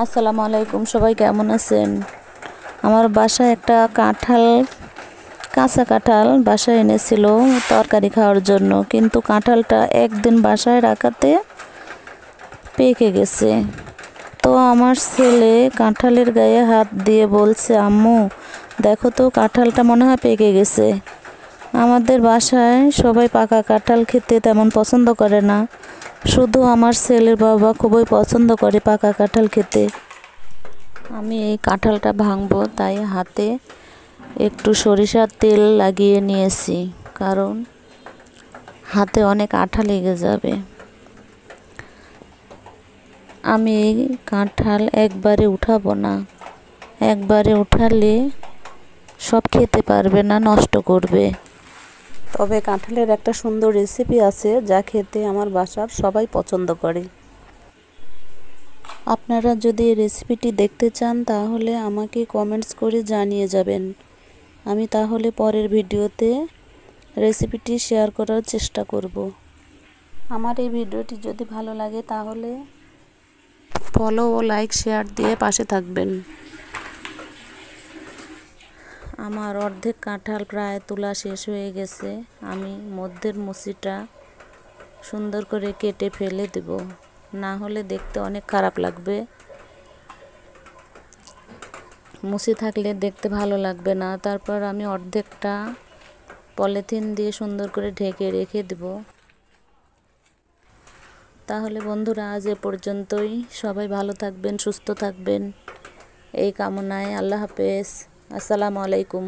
আসসালামু আলাইকুম, সবাই কেমন আছেন? আমার বাসায় একটা কাঁচা কাঁঠাল বাসায় এনেছিল তরকারি খাওয়ার জন্য, কিন্তু কাঁঠালটা একদিন বাসায় রাখাতে পেকে গেছে। তো আমার ছেলে কাঁঠালের গায়ে হাত দিয়ে বলছে, আম্মু দেখো তো কাঁঠালটা মনে হয় পেকে গেছে। আমাদের বাসায় সবাই পাকা কাঁঠাল খেতে তেমন পছন্দ করে না, শুধু আমার ছেলের বাবা খুবই পছন্দ করে পাকা কাঁঠাল খেতে। আমি এই কাঁঠালটা ভাঙবো, তাই হাতে একটু সরিষার তেল লাগিয়ে নিয়েছি, কারণ হাতে অনেক আঠা লেগে যাবে। আমি এই কাঁঠাল একবারে উঠাবো না, একবারে উঠালে সব খেতে পারবে না, নষ্ট করবে। তবে কাঁঠালের একটা সুন্দর রেসিপি আছে, যা খেতে আমার বাসার সবাই পছন্দ করে। আপনারা যদি এই রেসিপিটি দেখতে চান তাহলে আমাকে কমেন্টস করে জানিয়ে যাবেন। আমি তাহলে পরের ভিডিওতে রেসিপিটি শেয়ার করার চেষ্টা করব। আমার এই ভিডিওটি যদি ভালো লাগে তাহলে ফলো ও লাইক শেয়ার দিয়ে পাশে থাকবেন। আমার অর্ধেক কাঁঠাল প্রায় তোলা শেষ হয়ে গেছে। আমি মধ্যের মুচিটা সুন্দর করে কেটে ফেলে দেব, না হলে দেখতে অনেক খারাপ লাগবে। মুচি থাকলে দেখতে ভালো লাগবে না। তারপর আমি অর্ধেকটা পলিথিন দিয়ে সুন্দর করে ঢেকে রেখে দেব। তাহলে বন্ধুরা, আজ এ পর্যন্তই। সবাই ভালো থাকবেন, সুস্থ থাকবেন এই কামনায়। আল্লাহ হাফেজ। আসসালামু আলাইকুম।